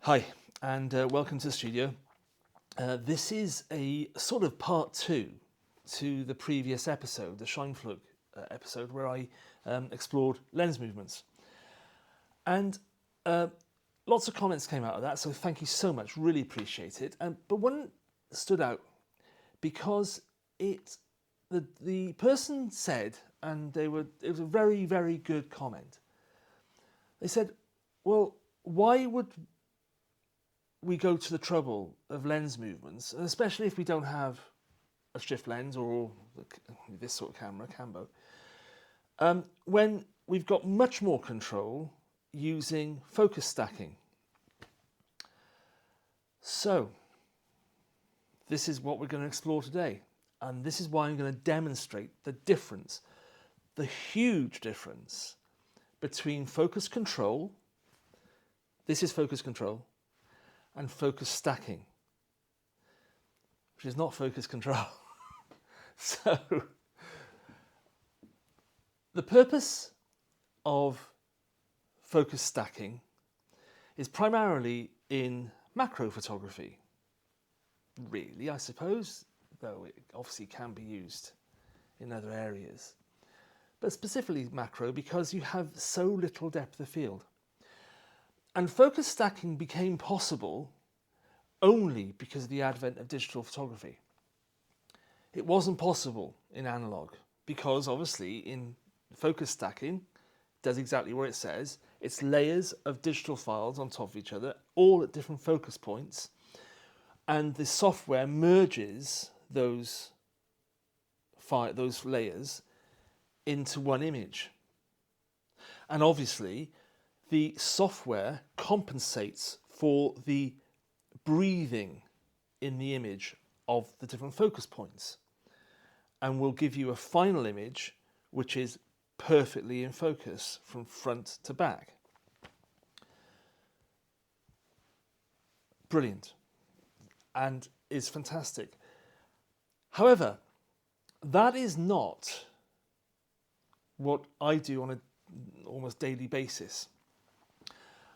Hi, and welcome to the studio. This is a sort of part two to the previous episode, the Scheimpflug episode, where I explored lens movements. And lots of comments came out of that, so thank you so much, really appreciate it. But one stood out because the person said, and it was a very, very good comment. They said, well, why would we go to the trouble of lens movements, and especially if we don't have a shift lens or this sort of camera, Cambo, when we've got much more control using focus stacking. So this is what we're going to explore today, and this is why I'm going to demonstrate the difference, the huge difference between focus control, this is focus control, and focus stacking, which is not focus control. So the purpose of focus stacking is primarily in macro photography, really, I suppose, though it obviously can be used in other areas, but specifically macro because you have so little depth of field. And focus stacking became possible only because of the advent of digital photography. It wasn't possible in analog because obviously in focus stacking does exactly what it says. It's layers of digital files on top of each other, all at different focus points, and the software merges those layers into one image. And obviously the software compensates for the breathing in the image of the different focus points and will give you a final image which is perfectly in focus from front to back. Brilliant and is fantastic. However, that is not what I do on an almost daily basis.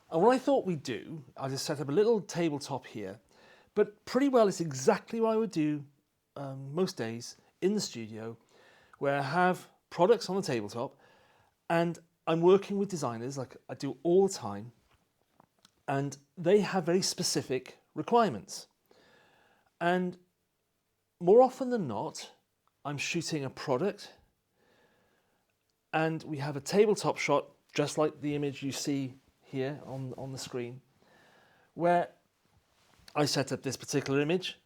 And what I thought we'd do, I just set up a little tabletop here, but pretty well it's exactly what I would do most days in the studio, where I have products on the tabletop and I'm working with designers like I do all the time, and they have very specific requirements. And more often than not, I'm shooting a product and we have a tabletop shot, just like the image you see here on the screen, where I set up this particular image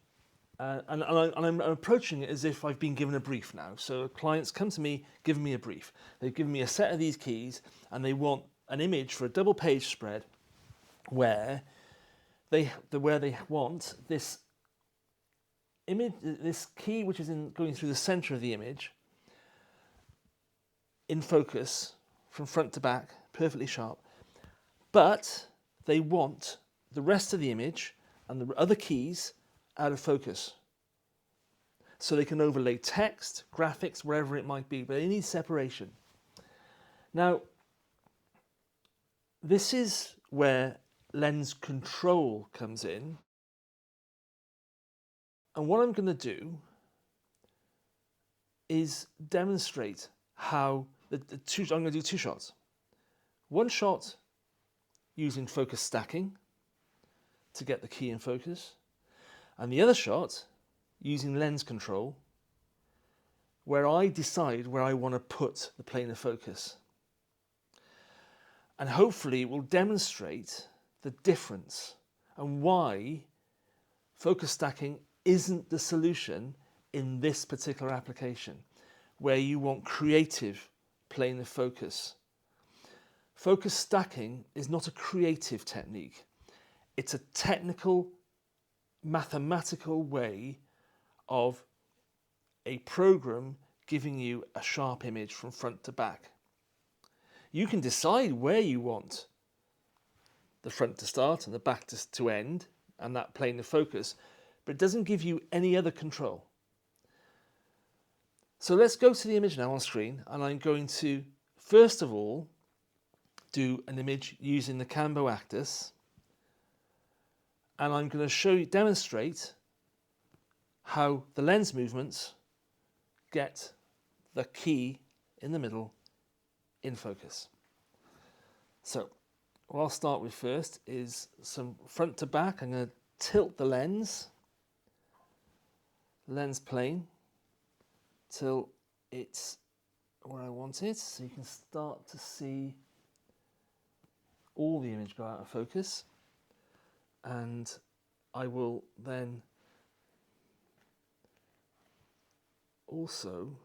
and I'm approaching it as if I've been given a brief now. So clients come to me, giving me a brief. They've given me a set of these keys and they want an image for a double page spread where they want this image, this key which is going through the center of the image in focus from front to back, perfectly sharp. But they want the rest of the image and the other keys out of focus. So they can overlay text, graphics, wherever it might be, but they need separation. Now, this is where lens control comes in. And what I'm going to do is demonstrate how I'm going to do two shots. One shot using focus stacking to get the key in focus, and the other shot using lens control where I decide where I want to put the plane of focus. And hopefully it will demonstrate the difference and why focus stacking isn't the solution in this particular application where you want creative plane of focus. Focus stacking is not a creative technique. It's a technical, mathematical way of a program giving you a sharp image from front to back. You can decide where you want the front to start and the back to end and that plane of focus, but it doesn't give you any other control. So let's go to the image now on screen, and I'm going to first of all do an image using the Cambo Actus and I'm going to demonstrate how the lens movements get the key in the middle in focus. So what I'll start with first is some front to back. I'm going to tilt the lens plane till it's where I want it, so you can start to see all the image go out of focus. And I will then also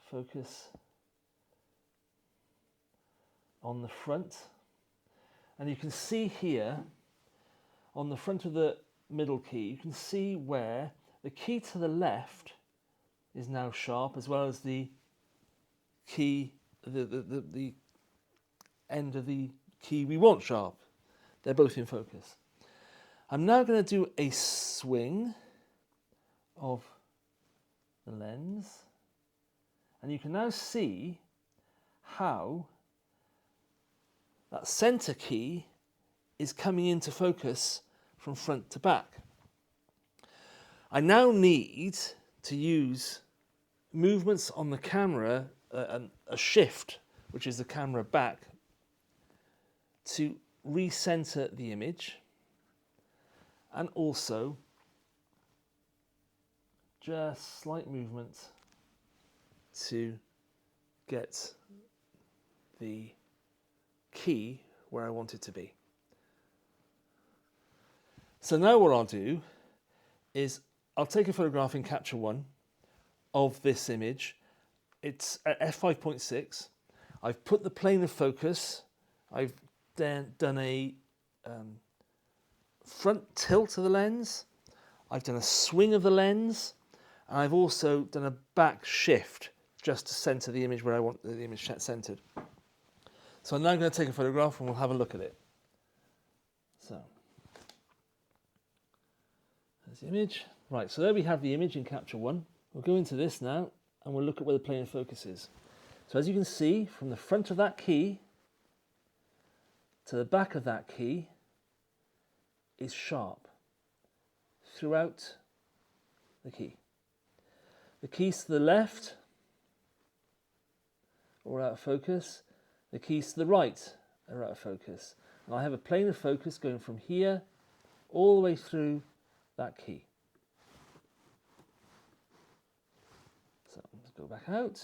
focus on the front, and you can see here on the front of the middle key, you can see where the key to the left is now sharp, as well as the key, the end of the key we want sharp. They're both in focus. I'm now going to do a swing of the lens, and you can now see how that center key is coming into focus from front to back. I now need to use movements on the camera, a shift, which is the camera back, to recenter the image, and also just slight movement to get the key where I want it to be. So now what I'll do is I'll take a photograph in Capture One of this image. It's at f5.6. I've put the plane of focus. I've then done a front tilt of the lens. I've done a swing of the lens. And I've also done a back shift just to center the image where I want the image centered. So I'm now going to take a photograph and we'll have a look at it. So there's the image. Right, so there we have the image in Capture One. We'll go into this now and we'll look at where the plane of focus is. So as you can see, from the front of that key to the back of that key is sharp throughout the key. The keys to the left are out of focus. The keys to the right are out of focus. And I have a plane of focus going from here all the way through that key. So let's go back out.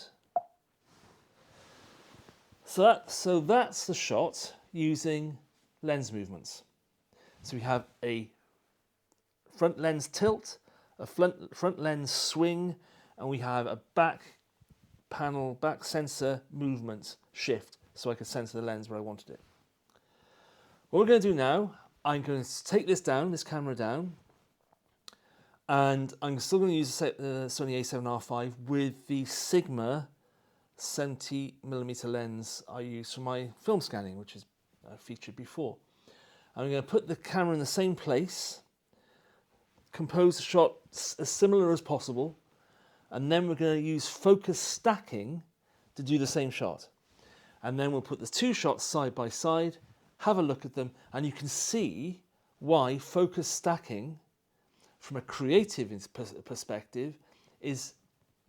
So that's the shot using lens movements. So we have a front lens tilt, a front lens swing, and we have a back panel, back sensor movement shift, so I can censor the lens where I wanted it. What we're going to do now, I'm going to take this camera down, and I'm still going to use the Sony a7R5 with the Sigma 70mm lens I use for my film scanning, which is featured before. I'm going to put the camera in the same place, compose the shot as similar as possible, and then we're going to use focus stacking to do the same shot. And then we'll put the two shots side by side, have a look at them, and you can see why focus stacking, from a creative perspective, is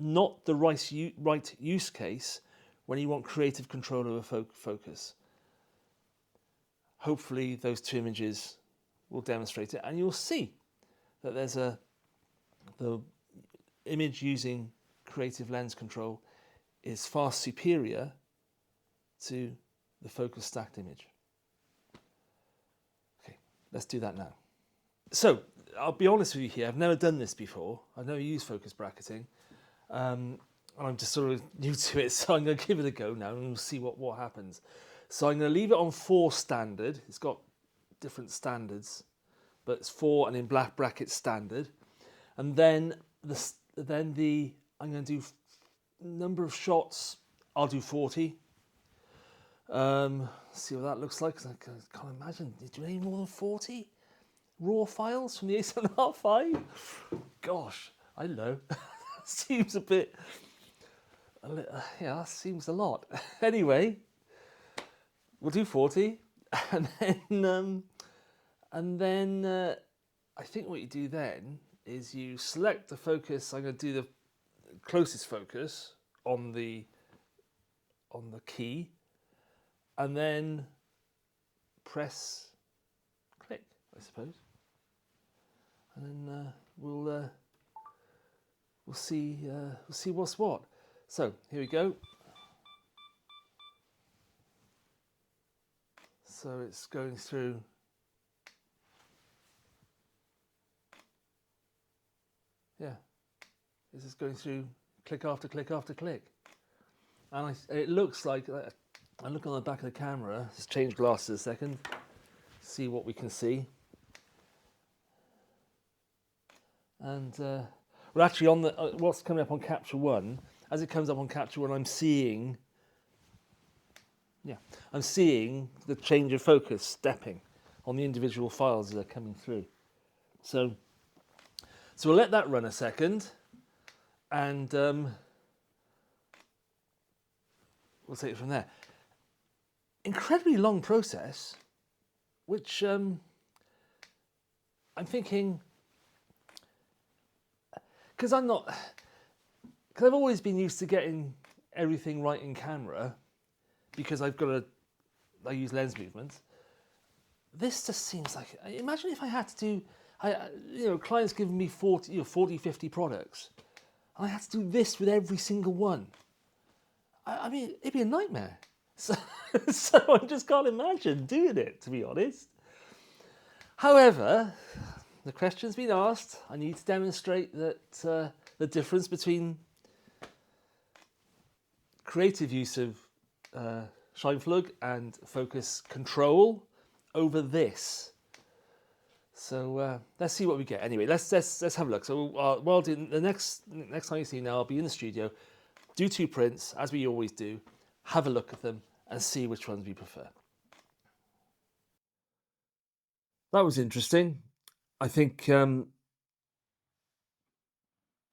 not the right use case when you want creative control over focus. Hopefully those two images will demonstrate it, and you'll see that there's the image using creative lens control is far superior to the focus stacked image. Okay, let's do that now. So I'll be honest with you here, I've never done this before. I've never used focus bracketing. I'm just sort of new to it, so I'm going to give it a go now and we'll see what happens. So I'm going to leave it on 4 standard. It's got different standards, but it's 4 and in black brackets standard. And then I'm going to do number of shots. I'll do 40. See what that looks like, because I can't imagine. Did you do any more than 40 raw files from the a7R5? Gosh, I don't know. Seems a bit. Yeah, that seems a lot. Anyway, we'll do 40, and then And then I think what you do then is you select the focus. I'm going to do the closest focus on the key, and then press click, I suppose, and then we'll see what's what. So here we go. So it's going through. Yeah, this is going through click after click after click, and it looks like I look on the back of the camera. Just change glasses a second. See what we can see. And well, actually, on the what's coming up on capture one, as it comes up on capture one, I'm seeing the change of focus stepping on the individual files as they're coming through. So we'll let that run a second, and we'll take it from there. Incredibly long process, which I'm thinking, because I've always been used to getting everything right in camera, because I use lens movements. This just seems like, imagine if I had to do, clients giving me 40, 50 products, and I had to do this with every single one. I mean, it'd be a nightmare. So I just can't imagine doing it, to be honest. However, the question's been asked. I need to demonstrate that the difference between creative use of Scheimpflug and focus control over this. So let's see what we get. Anyway, let's have a look. So while doing the next time you see me now, I'll be in the studio, do 2 prints as we always do, have a look at them and see which ones we prefer. That was interesting. I think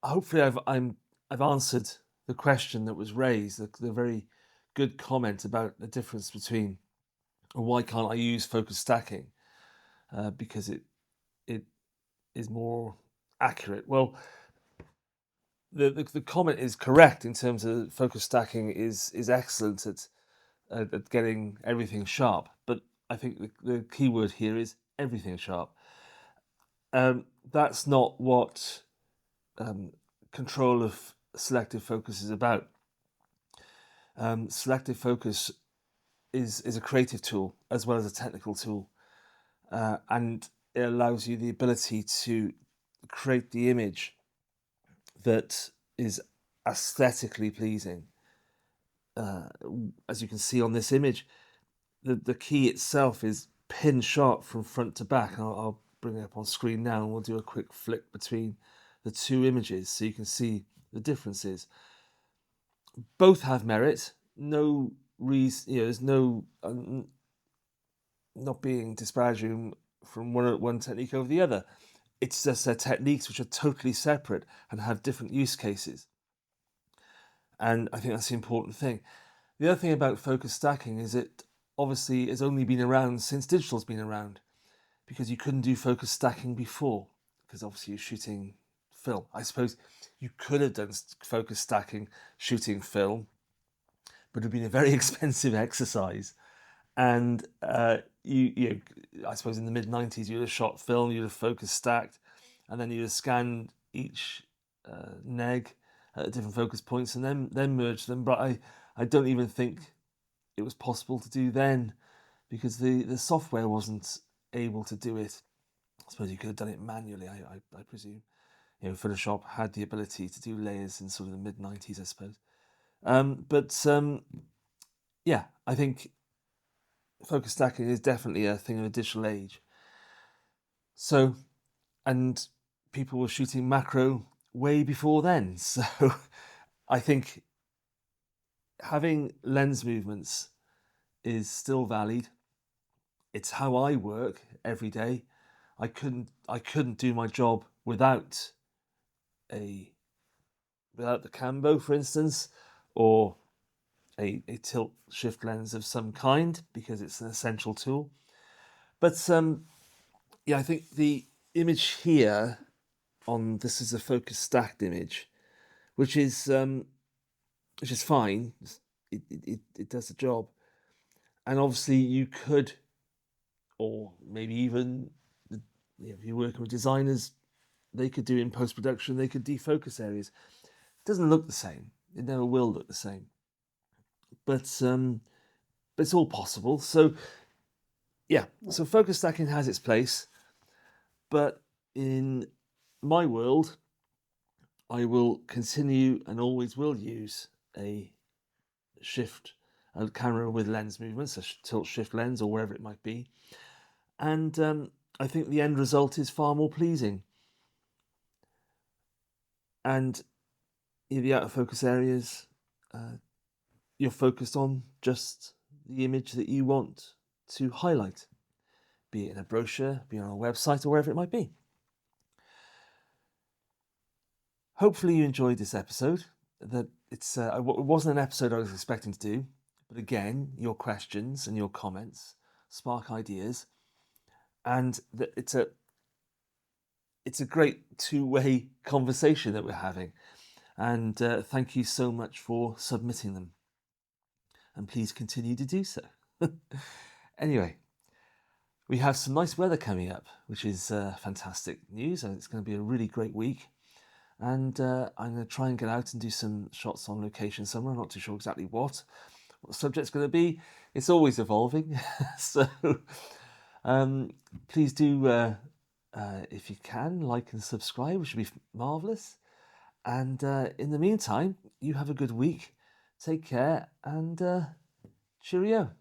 hopefully I've answered the question that was raised, the very good comment about the difference between, or why can't I use focus stacking, because it is more accurate. Well, the comment is correct in terms of focus stacking is excellent at getting everything sharp, but I think the key word here is everything sharp. That's not what control of selective focus is about. Selective focus is a creative tool as well as a technical tool, and it allows you the ability to create the image that is aesthetically pleasing. As you can see on this image, the key itself is pin sharp from front to back. I'll bring it up on screen now, and we'll do a quick flick between the 2 images so you can see the differences. Both have merit. No reason, there's no not being disparaging from one technique over the other. It's just they're techniques which are totally separate and have different use cases. And I think that's the important thing. The other thing about focus stacking is it obviously has only been around since digital's been around, because you couldn't do focus stacking before, because obviously you're shooting film. I suppose you could have done focus stacking shooting film, but it would have been a very expensive exercise. And I suppose in the mid-90s you'd have shot film, you'd have focus stacked, and then you'd have scanned each neg at different focus points and then merged them. But I don't even think it was possible to do then, because the software wasn't able to do it. I suppose you could have done it manually, I presume. Photoshop had the ability to do layers in sort of the mid-90s, I suppose. I think focus stacking is definitely a thing of a digital age. So, and people were shooting macro way before then. So I think having lens movements is still valid. It's how I work every day. I couldn't do my job without the Cambo, for instance, or a tilt shift lens of some kind, because it's an essential tool. But yeah, I think the image here on this is a focus stacked image, which is fine. It does the job, and obviously you could, or maybe even if you're working with designers, they could do in post production. They could defocus areas. It doesn't look the same. It never will look the same. But it's all possible. So yeah, so focus stacking has its place, but in my world, I will continue and always will use a camera with lens movements, a tilt shift lens or wherever it might be. And I think the end result is far more pleasing. And in the out of focus areas, you're focused on just the image that you want to highlight, be it in a brochure, be it on a website, or wherever it might be. Hopefully you enjoyed this episode. That it wasn't an episode I was expecting to do, but again, your questions and your comments spark ideas, and it's a great two-way conversation that we're having. And thank you so much for submitting them, and please continue to do so. Anyway, we have some nice weather coming up, which is fantastic news, and it's going to be a really great week. And I'm going to try and get out and do some shots on location somewhere. I'm not too sure exactly what the subject's going to be. It's always evolving. So please do, if you can, like and subscribe, which would be marvellous. And in the meantime, you have a good week. Take care and cheerio.